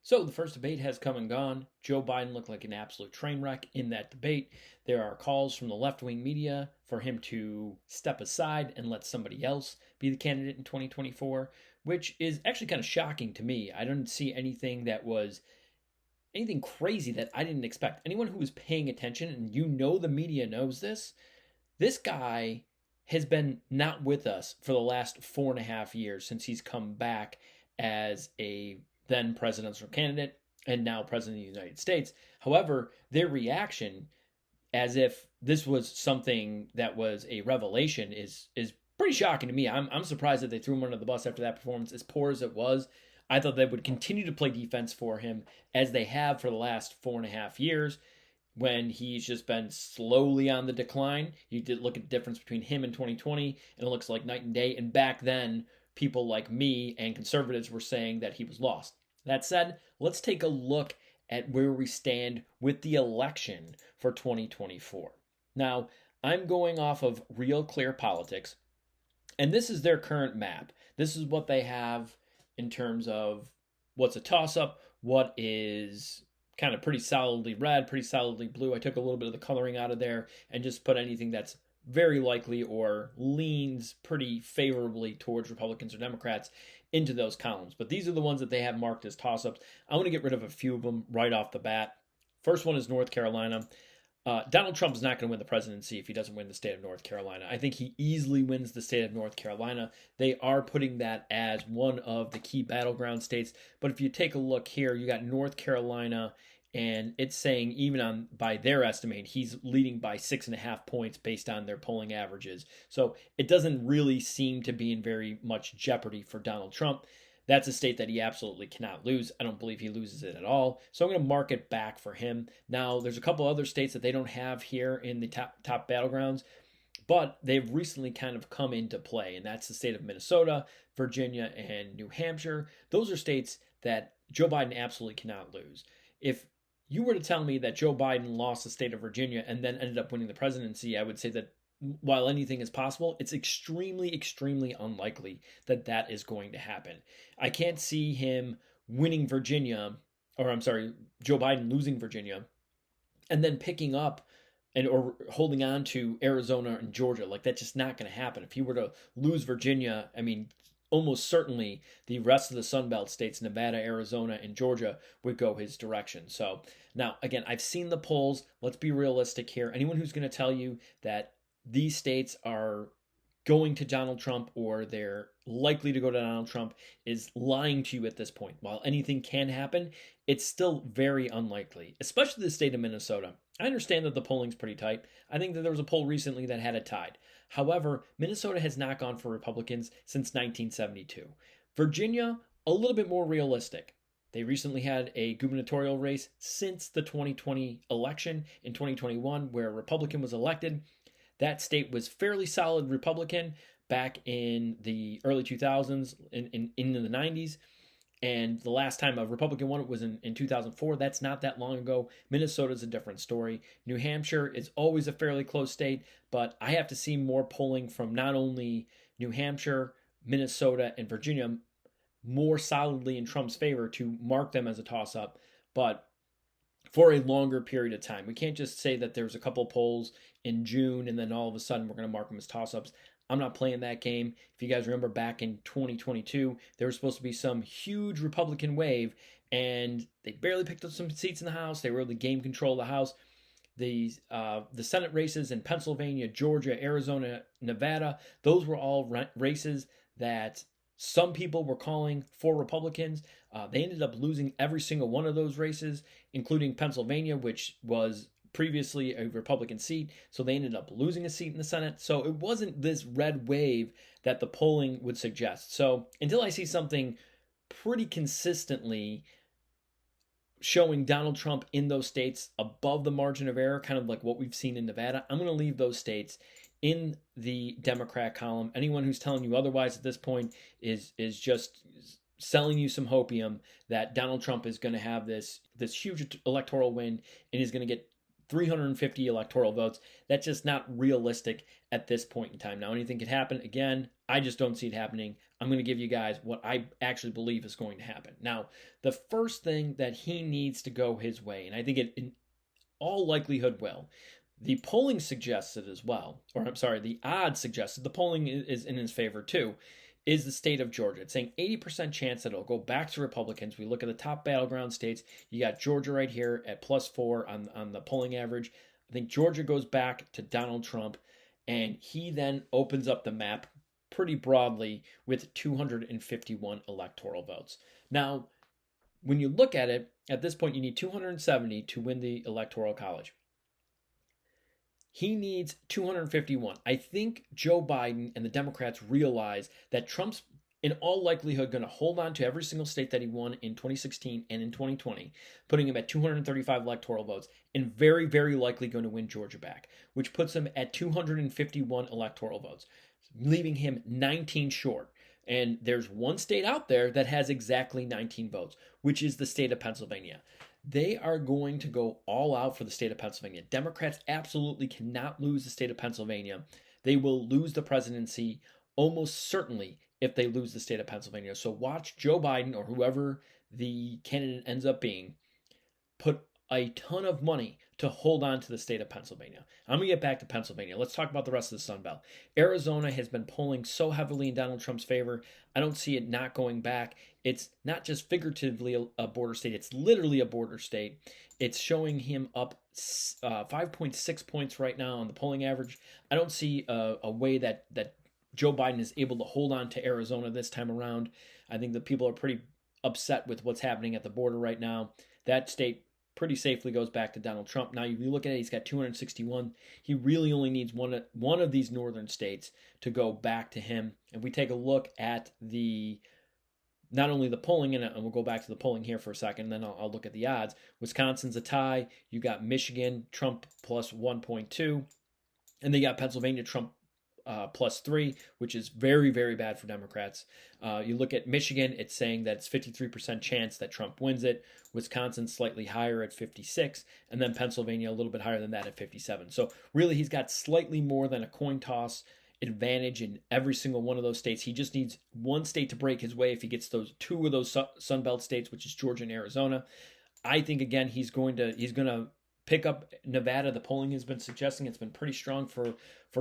So the first debate has come and gone. Joe Biden looked like an absolute train wreck in that debate. There are calls from the left wing media for him to step aside and let somebody else be the candidate in 2024, which is actually kind of shocking to me. I didn't see anything that was anything crazy that I didn't expect. Anyone who was paying attention, and the media knows this guy has been not with us for the last 4.5 years since he's come back as a then presidential candidate and now president of the United States. However, their reaction, as if this was something that was a revelation, is pretty shocking to me. I'm surprised that they threw him under the bus after that performance, as poor as it was. I thought they would continue to play defense for him as they have for the last 4.5 years when he's just been slowly on the decline. You did look at the difference between him and 2020, and it looks like night and day. And back then, people like me and conservatives were saying that he was lost. That said, let's take a look at where we stand with the election for 2024. Now, I'm going off of Real Clear Politics, and this is their current map. This is what they have in terms of what's a toss-up, what is kind of pretty solidly red, pretty solidly blue. I took a little bit of the coloring out of there and just put anything that's very likely or leans pretty favorably towards Republicans or Democrats into those columns. But these are the ones that they have marked as toss-ups. I want to get rid of a few of them right off the bat. First one is North Carolina. Donald Trump is not going to win the presidency if he doesn't win the state of North Carolina. I think he easily wins the state of North Carolina. They are putting that as one of the key battleground states. But if you take a look here, you got North Carolina, and it's saying even on by their estimate, he's leading by 6.5 points based on their polling averages. So it doesn't really seem to be in very much jeopardy for Donald Trump. That's a state that he absolutely cannot lose. I don't believe he loses it at all. So I'm going to mark it back for him. Now, there's a couple other states that they don't have here in the top battlegrounds, but they've recently kind of come into play, and that's the state of Minnesota, Virginia, and New Hampshire. Those are states that Joe Biden absolutely cannot lose. If you were to tell me that Joe Biden lost the state of Virginia and then ended up winning the presidency, I would say that while anything is possible, it's extremely, extremely unlikely that that is going to happen. I can't see him winning Virginia, or I'm sorry, Joe Biden losing Virginia, and then picking up and or holding on to Arizona and Georgia. Like, that's just not going to happen. If he were to lose Virginia, I mean, almost certainly the rest of the Sun Belt states, Nevada, Arizona, and Georgia, would go his direction. So now, again, I've seen the polls. Let's be realistic here. Anyone who's going to tell you that these states are going to Donald Trump or they're likely to go to Donald Trump is lying to you at this point. While anything can happen, it's still very unlikely, especially the state of Minnesota. I understand that the polling's pretty tight. I think that there was a poll recently that had it tied. However, Minnesota has not gone for Republicans since 1972. Virginia, a little bit more realistic. They recently had a gubernatorial race since the 2020 election in 2021 where a Republican was elected. That state was fairly solid Republican back in the early 2000s, in the 90s. And the last time a Republican won it was in 2004. That's not that long ago. Minnesota's a different story. New Hampshire is always a fairly close state, but I have to see more polling from not only New Hampshire, Minnesota, and Virginia more solidly in Trump's favor to mark them as a toss-up. But for a longer period of time. We can't just say that there's a couple polls in June and then all of a sudden we're going to mark them as toss-ups. I'm not playing that game. If you guys remember back in 2022, there was supposed to be some huge Republican wave and they barely picked up some seats in the House. They really game control the House. The Senate races in Pennsylvania, Georgia, Arizona, Nevada, those were all races that some people were calling for Republicans. They ended up losing every single one of those races, including Pennsylvania, which was previously a Republican seat. So they ended up losing a seat in the Senate. So it wasn't this red wave that the polling would suggest. So until I see something pretty consistently showing Donald Trump in those states above the margin of error, kind of like what we've seen in Nevada, I'm going to leave those states in the Democrat column. Anyone who's telling you otherwise at this point is just selling you some hopium that Donald Trump is going to have this huge electoral win and he's going to get 350 electoral votes. That's just not realistic at this point in time. Now, anything could happen. Again, I just don't see it happening. I'm going to give you guys what I actually believe is going to happen. Now, the first thing that he needs to go his way, and I think it in all likelihood will, the polling suggests it as well, or I'm sorry, the odds suggested, the polling is in his favor too, is the state of Georgia. It's saying 80% chance that it'll go back to Republicans. We look at the top battleground states. You got Georgia right here at +4 on the polling average. I think Georgia goes back to Donald Trump, and he then opens up the map pretty broadly with 251 electoral votes. Now, when you look at it, at this point, you need 270 to win the Electoral College. He needs 251. I think Joe Biden and the Democrats realize that Trump's in all likelihood going to hold on to every single state that he won in 2016 and in 2020, putting him at 235 electoral votes, and very, very likely going to win Georgia back, which puts him at 251 electoral votes, leaving him 19 short. And there's one state out there that has exactly 19 votes, which is the state of Pennsylvania. They are going to go all out for the state of Pennsylvania. Democrats absolutely cannot lose the state of Pennsylvania. They will lose the presidency almost certainly if they lose the state of Pennsylvania. So watch Joe Biden or whoever the candidate ends up being put a ton of money to hold on to the state of Pennsylvania. I'm going to get back to Pennsylvania. Let's talk about the rest of the Sun Belt. Arizona has been polling so heavily in Donald Trump's favor. I don't see it not going back. It's not just figuratively a border state. It's literally a border state. It's showing him up 5.6 points right now on the polling average. I don't see a way that Joe Biden is able to hold on to Arizona this time around. I think the people are pretty upset with what's happening at the border right now. That state pretty safely goes back to Donald Trump. Now, if you look at it, he's got 261. He really only needs one of these northern states to go back to him. If we take a look at not only the polling, and we'll go back to the polling here for a second, and then I'll look at the odds. Wisconsin's a tie. You got Michigan, Trump plus 1.2. And then you got Pennsylvania, Trump +3, which is very, very bad for Democrats. You look at Michigan, it's saying that it's 53% chance that Trump wins it. Wisconsin slightly higher at 56, and then Pennsylvania a little bit higher than that at 57. So really, he's got slightly more than a coin toss advantage in every single one of those states. He just needs one state to break his way. If he gets those two of those Sun Belt states, which is Georgia and Arizona, I think again he's going to pick up Nevada. The polling has been suggesting it's been pretty strong for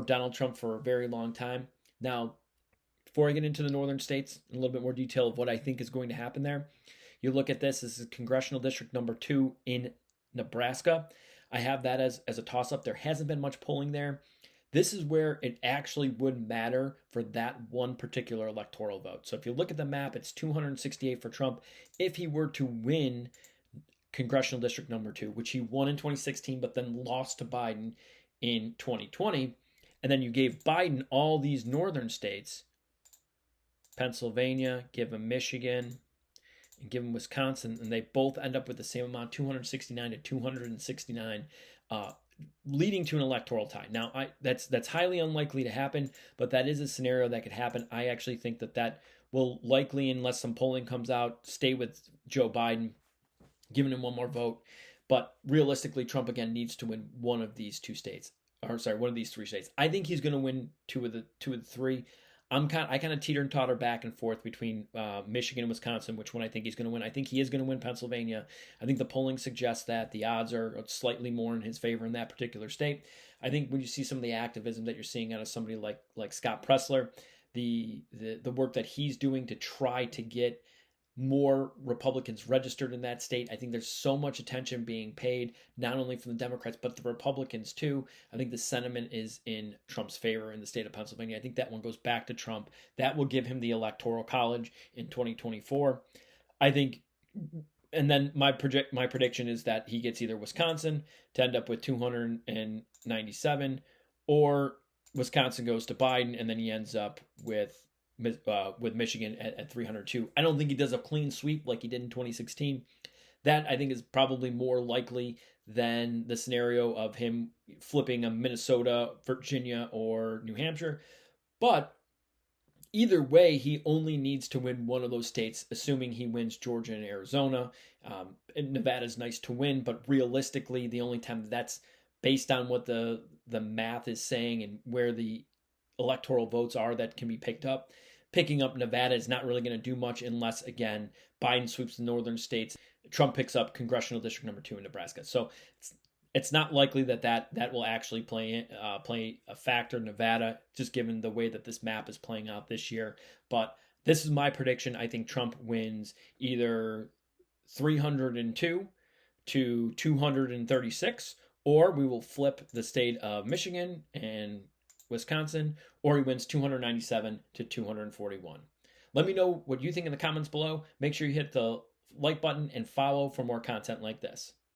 Donald Trump for a very long time. Now, before I get into the northern states, in a little bit more detail of what I think is going to happen there, you look at this. This is congressional district number 2 in Nebraska. I have that as a toss-up. There hasn't been much polling there. This is where it actually would matter for that one particular electoral vote. So if you look at the map, it's 268 for Trump. If he were to win congressional district number 2, which he won in 2016, but then lost to Biden in 2020. And then you gave Biden all these northern states, Pennsylvania, give him Michigan, and give him Wisconsin, and they both end up with the same amount, 269 to 269, leading to an electoral tie. Now, that's highly unlikely to happen, but that is a scenario that could happen. I actually think that will likely, unless some polling comes out, stay with Joe Biden, giving him one more vote. But realistically, Trump again needs to win one of these two states. Or sorry, one of these 3 states. I think he's going to win two of the 3. I kind of teeter and totter back and forth between Michigan and Wisconsin, which one I think he's going to win. I think he is going to win Pennsylvania. I think the polling suggests that the odds are slightly more in his favor in that particular state. I think when you see some of the activism that you're seeing out of somebody like Scott Presler, the work that he's doing to try to get more Republicans registered in that state. I think there's so much attention being paid, not only from the Democrats, but the Republicans too. I think the sentiment is in Trump's favor in the state of Pennsylvania. I think that one goes back to Trump. That will give him the Electoral College in 2024. I think, and then my prediction is that he gets either Wisconsin to end up with 297, or Wisconsin goes to Biden, and then he ends up with Michigan at 302. I don't think he does a clean sweep like he did in 2016. That I think is probably more likely than the scenario of him flipping a Minnesota, Virginia, or New Hampshire. But either way, he only needs to win one of those states, assuming he wins Georgia and Arizona. And Nevada's nice to win, but realistically, the only time that's based on what the math is saying and where the electoral votes are that can be picked up. picking up Nevada is not really going to do much unless, again, Biden sweeps the northern states. Trump picks up congressional district number 2 in Nebraska. So it's not likely that will actually play a factor in Nevada, just given the way that this map is playing out this year. But this is my prediction. I think Trump wins either 302 to 236, or we will flip the state of Michigan and Wisconsin, or he wins 297 to 241. Let me know what you think in the comments below. Make sure you hit the like button and follow for more content like this.